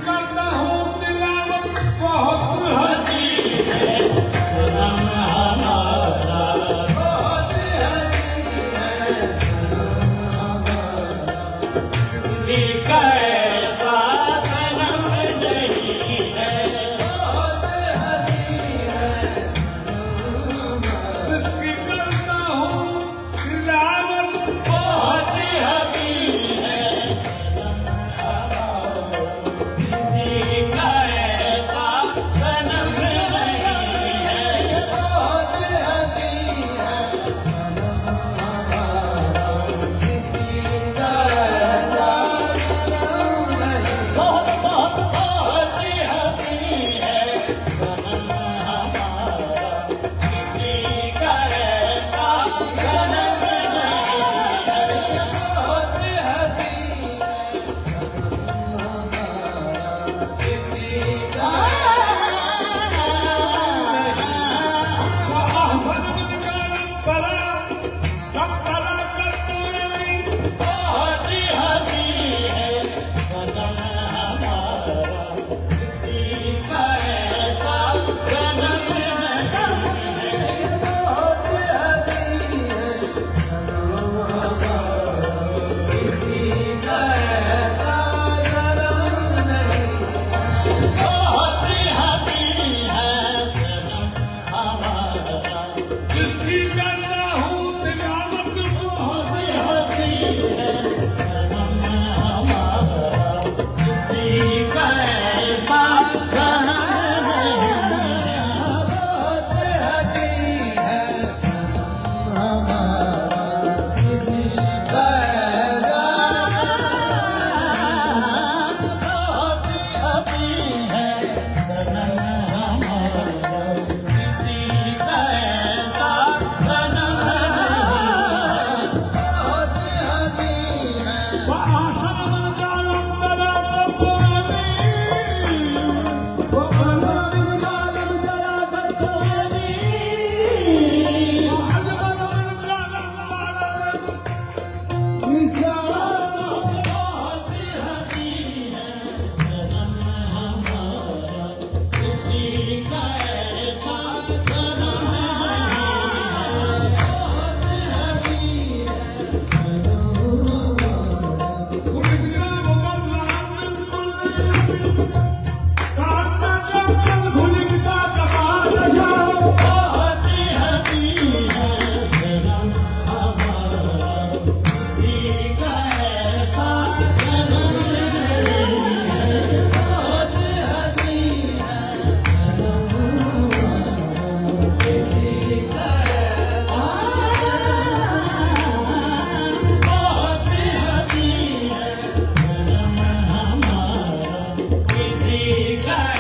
करता हूँ तिलावत बहुत हंसी है सनम हमारा बहुत हंसी है सनम हमारा किसी का ऐसा सनम नहीं है बहुत हंसी है जिसकी करता हूँ तिलावत बहुत हंसी है जिसकी करता हूँ तिलावत बहुत हंसी है सनम हमारा किसी का ऐसा सनम नहीं है बहुत हंसी है सनम हमारा किसी का ऐसा बहुत हंसी है सनम हमारा किसी का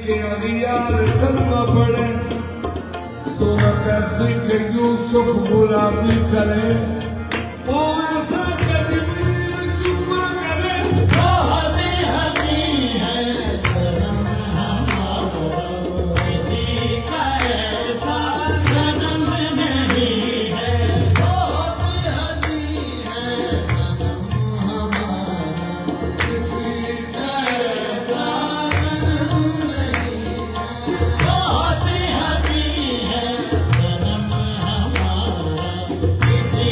के अगियार करना पड़े सूरत ऐसी के यूसुफ गुलामी करे ओ ऐसा के जिब्रील चूमा करे बहुत हंसी है सनम हमारा किसी का ऐसा सनम नहीं है बहुत हंसी है सनम हमारा किसी का ऐसा बहुत हंसी है सनम हमारा किसी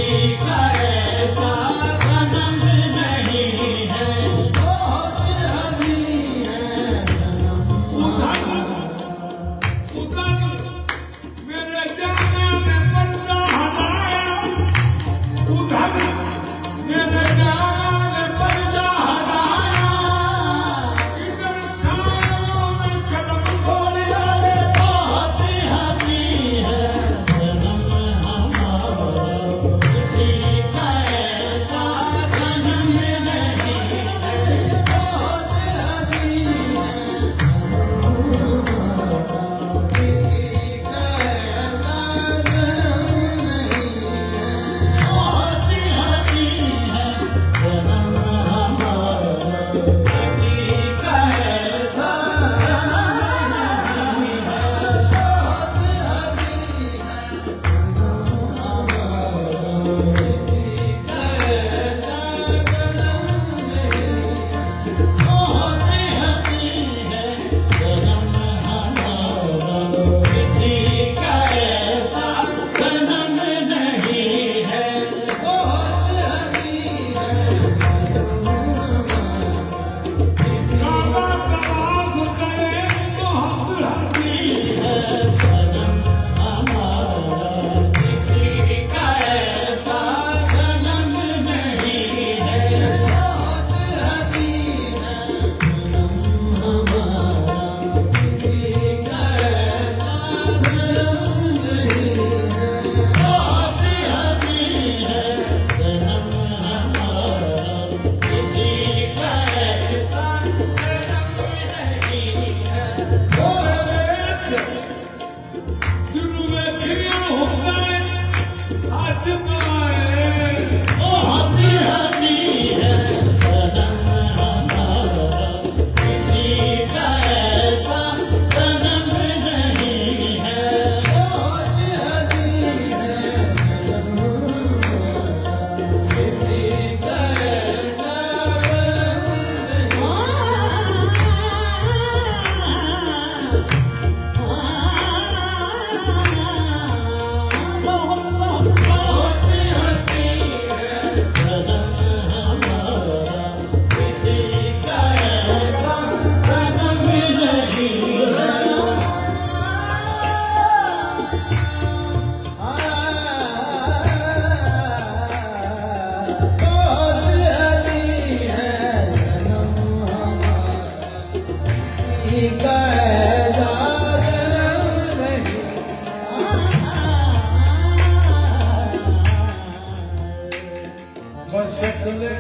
बशकले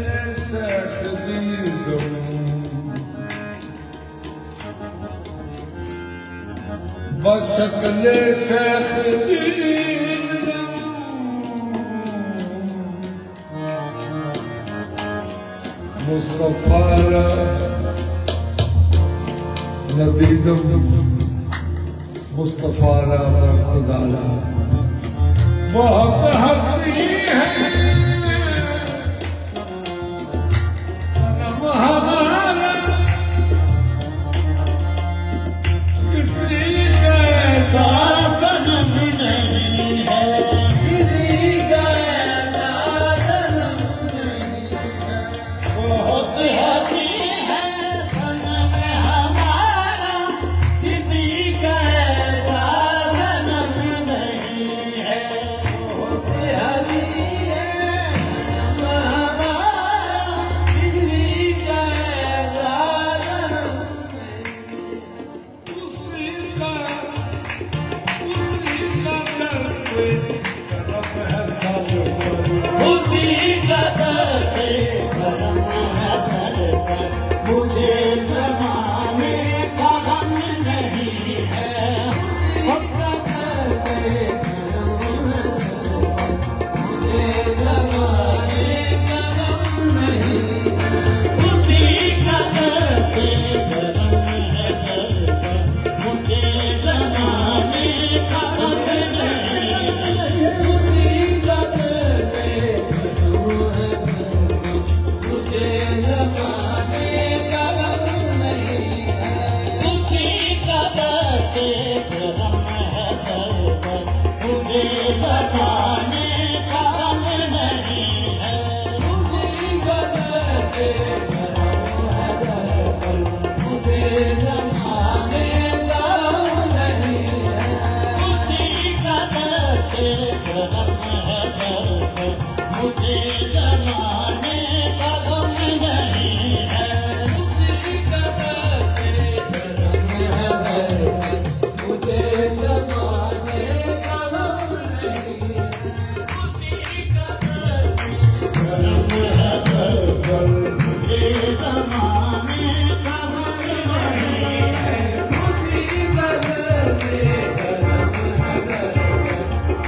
सखदीदम बशकले सखदीदम मुस्तफारा नदीदम मुस्तफारा खुदाला बहुत हंसी है सनम हमारा किसी जैसा सनम नहीं है, किसी का ऐसा सनम नहीं है। बहुत हंसी है सनम हमारा, किसी का ऐसा सनम नहीं है। बहुत हंसी है सनम हमारा, किसी का ऐसा सनम नहीं है। उसी का दस्त करम है सब पर उसी का दर्द करम है सर पर, मुझे ज़माने का गम नहीं है। उसका दर्द करम है सर पर, मुझे ज़माने का गम नहीं है। उसी का दर्द करम है सर पर, मुझे ज़माने का गम नहीं है। उसी का दर्द करम है सर पर, मुझे ज़माने का गम नहीं है। उसी का दर्द करम है सर पर, मुझे ज़माने का गम नहीं है। उसी का दर्द करम है सर पर, मुझे ज़माने का गम नहीं है। उसी का दर्द करम है सर पर, मुझे ज़माने का गम नहीं है। उसी का दर्द करम है सर पर, मुझे ज़माने का गम नहीं है। उसी का दर्द करम है सर पर, मुझे ज़माने का गम नहीं है। उसी का दर्द करम है सर पर,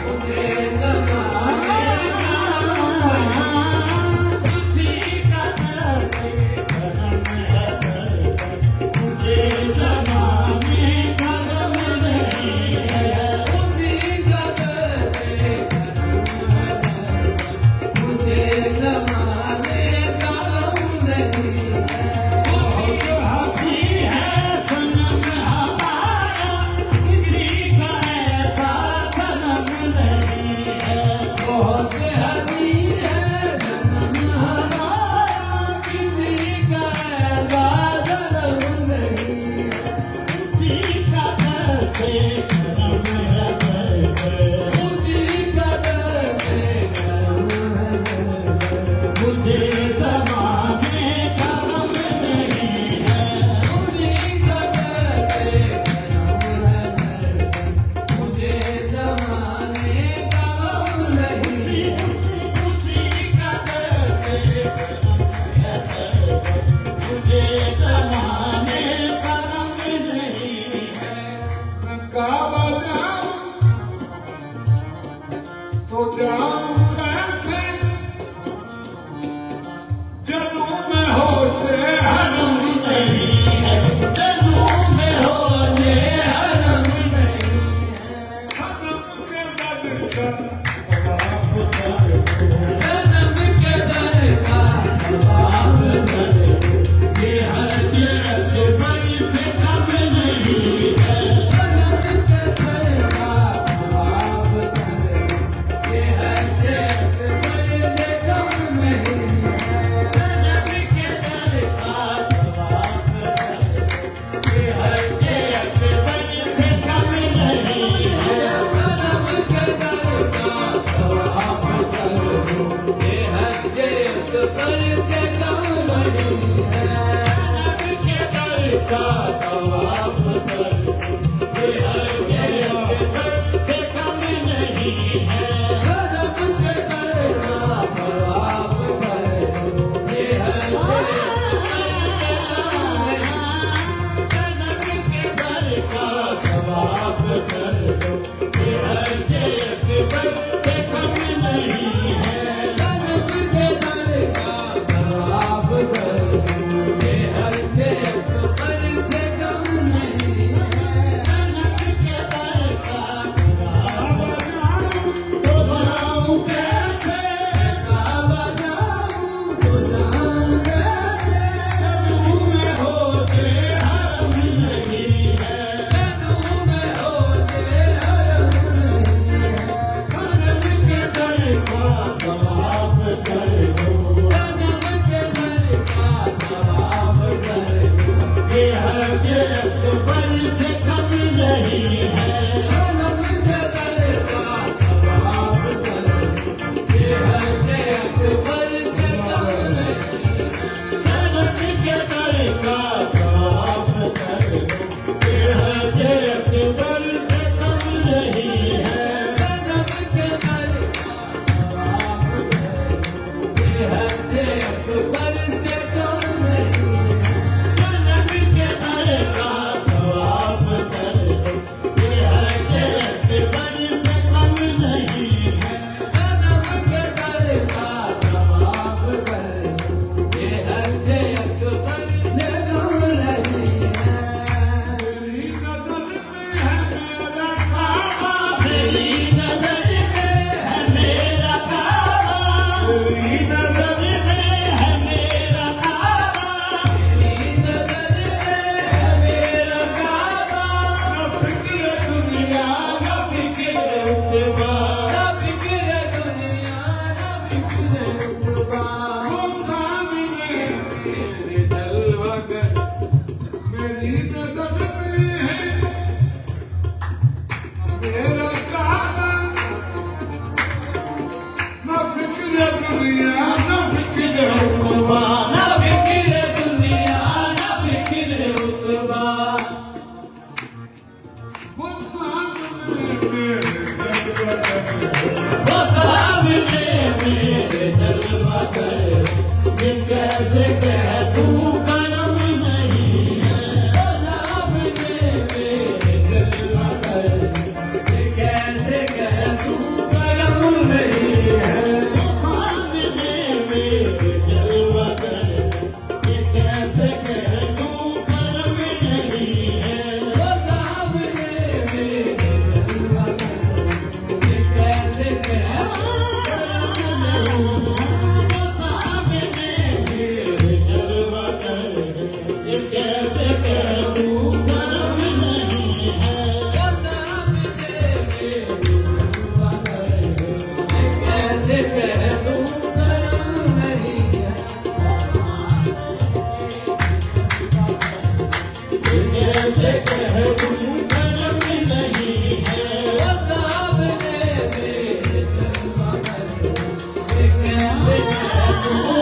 मुझे ज़माने का गम नहीं है। के दर का तवाफ कर ये हर अकबर से कम नहीं है सनम के दर का तवाफ कर ये हर सनम के दर का तवाफ कर ये हर अकबर से कम नहीं है सनम के दर का तवाफ कर ये हर अकबर से कम नहीं है सनम के दर का तवाफ तो बनाऊं कैसे काबा जाऊं तो जाऊं कैसे नूर में हो से हरम नहीं है नूर में हो से हरम नहीं है सनम के दर का तवाफ कर दो सनम के दर का तवाफ कर दो ये हज अकबर से कम नहीं है सनम के दर का तवाफ कर दो ये हज अकबर से कम नहीं है सनम के दर का तवाफ कर दो ये हज अकबर से कम नहीं है सनम के दर का तवाफ कर दो ये हज अकबर से कम नहीं है सनम के दर का तवाफ कर दो ये हज अकबर से कम नहीं है सनम के दर का तवाफ कर दो ये हज अकबर से कम नहीं है तेरी नजर में है मेरा काबा तेरी नजर में है मेरा काबा तेरी नजर में है मेरा काबा तेरी नजर में है मेरा काबा न फिक्र दुनिया न फिक्र उतबा न फिक्र दुनिया न फिक्र उतबा वो सामने तेरे दलवगर मेरी नजर में है मेरा काबा न फिक्र दुनिया न फिक्र उतबा न फिक्र दुनिया न फिक्र उतबा वो सामने मेरे जगत वो सामने मेरे जलवा कर ये कैसे कह तू करम नहीं है वो सामने मेरे जलवा कर ये कैसे कह तू करम नहीं है वो सामने मेरे जलवा कर ये कैसे कह तू करम नहीं है वो सामने मेरे जलवा कर ये कैसे कह तू करम नहीं है वो सामने मेरे जलवा कर ये कैसे कह तू करम नहीं है वो सामने मेरे जलवा कर ये कैसे कह तू करम नहीं है कैसे कह तू करम नहीं है वो सामने मेरे जलवा कर ये कैसे कह तू